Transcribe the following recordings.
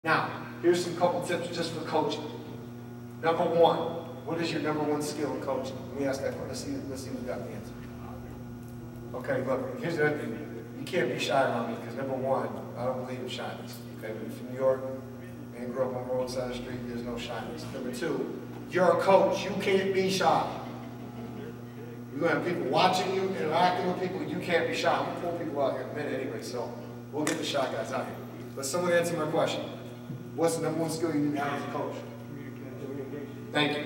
Now, here's some couple tips just for coaching. Number one, what is your number one skill in coaching? Let me ask that question. Let's see who's got the answer. Okay, look, here's the other thing. You can't be shy around me because number one, I don't believe in shyness. Okay, but if you're from New York and grew up on the roadside of the street, there's no shyness. Number two, you're a coach. You can't be shy. You're going to have people watching you, interacting with people. You can't be shy. I'm going to pull people out here in a minute anyway, so we'll get the shy guys out here. But someone answer my question. What's the number one skill you need to have as a coach? Thank you.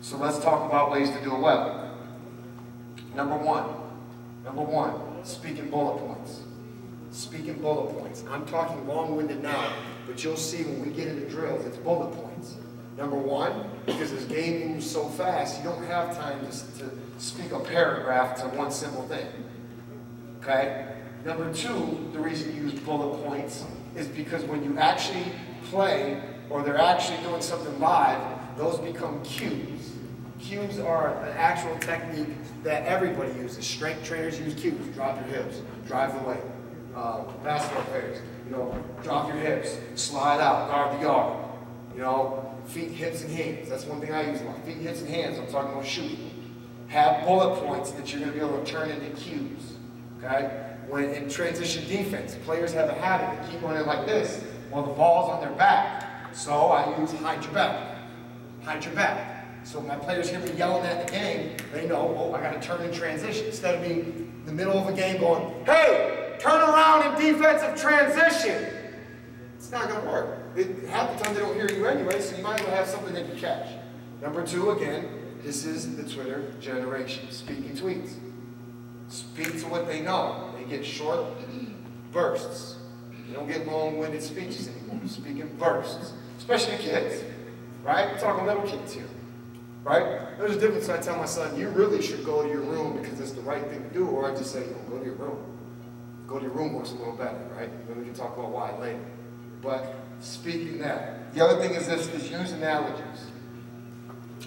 So let's talk about ways to do it well. Number one, speaking bullet points. Speaking bullet points. I'm talking long-winded now, but you'll see when we get into drills, it's bullet points. Number one, because this game moves so fast, you don't have time to speak a paragraph to one simple thing. Okay? Number two, the reason you use bullet points is because when you actually play or they're actually doing something live, those become cues. Cues are an actual technique that everybody uses. Strength trainers use cues. Drop your hips, drive the weight. Basketball players, drop your hips, slide out, guard the yard. Feet, hips, and hands. That's one thing I use a lot. Feet, hips, and hands. I'm talking about shooting. Have bullet points that you're going to be able to turn into cues. Okay? When in transition defense, players have a habit to keep running like this while the ball's on their back. So I use hide your back. Hide your back. So when my players hear me yelling at the game, they know, oh, I got to turn in transition. Instead of me in the middle of a game going, hey, turn around in defensive transition. It's not going to work. Half the time they don't hear you anyway, so you might as well have something they can catch. Number two, again, this is the Twitter generation. Speaking tweets. Speak to what they know. They get short bursts. You don't get long-winded speeches anymore. Speak in bursts. Especially kids. Right? We're talking little kids here. Right? There's a difference. I tell my son, you really should go to your room because it's the right thing to do, or I just say, go to your room. Go to your room works a little better, right? Then we can talk about why later. But speaking that. The other thing is this, is use analogies.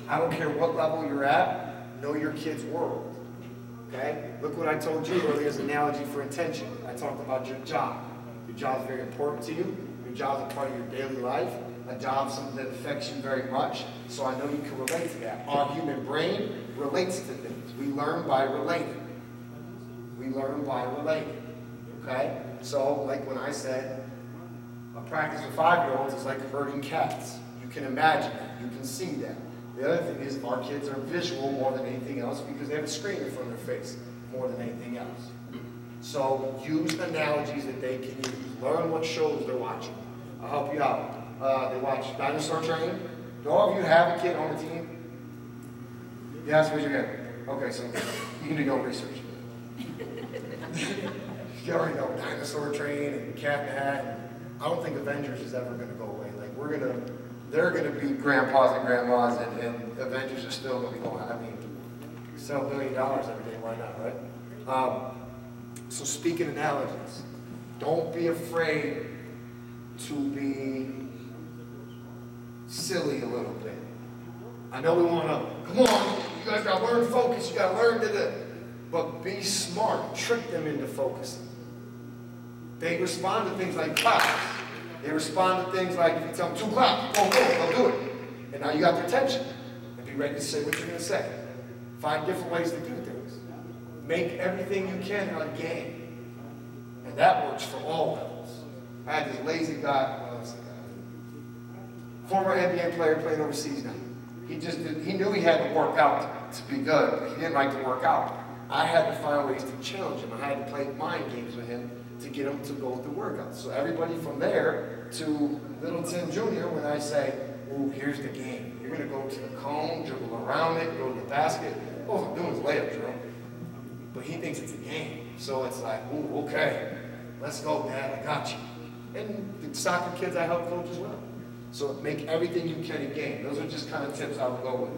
I don't care what level you're at, know your kid's world. Okay? Look what I told you earlier as an analogy for intention. I talked about your job. Your job is very important to you. Your job is a part of your daily life. A job is something that affects you very much. So I know you can relate to that. Our human brain relates to things. We learn by relating. We learn by relating. Okay? So, like when I said, a practice with 5-year-olds is like herding cats. You can imagine that. You can see that. The other thing is our kids are visual more than anything else because they have a screen in front of their face more than anything else. So use analogies that they can use. Learn what shows they're watching. I'll help you out. They watch Dinosaur Train. Do all of you have a kid on the team? Yes, raise your hand. Okay, so you can do your own research. You already know Dinosaur Train and Cat in the Hat. I don't think Avengers is ever going to go away. Like they're going to be grandpas and grandmas, and Avengers are still going to be going. I mean, sell $1 billion every day, why not, right? So speaking analogies, don't be afraid to be silly a little bit. I know we want to, come on, you guys got to learn focus, you got to learn to, but be smart, trick them into focusing. They respond to things like claps. They respond to things like, if you tell them 2 claps, they'll do it. And now you got their attention. And be ready to say what you're going to say. Find different ways to do things. Make everything you can a game. And that works for all levels. I had this lazy guy, former NBA player playing overseas now. He knew he had to work out to be good, but he didn't like to work out. I had to find ways to challenge him. I had to play mind games with him to get him to go through workouts. So everybody from there to little Tim Jr., when I say, oh, here's the game. You're going to go to the cone, dribble around it, go to the basket. All I'm doing is layup drill. But he thinks it's a game. So it's like, oh, okay, let's go, Dad, I got you. And the soccer kids I help coach as well. So make everything you can a game. Those are just kind of tips I would go with.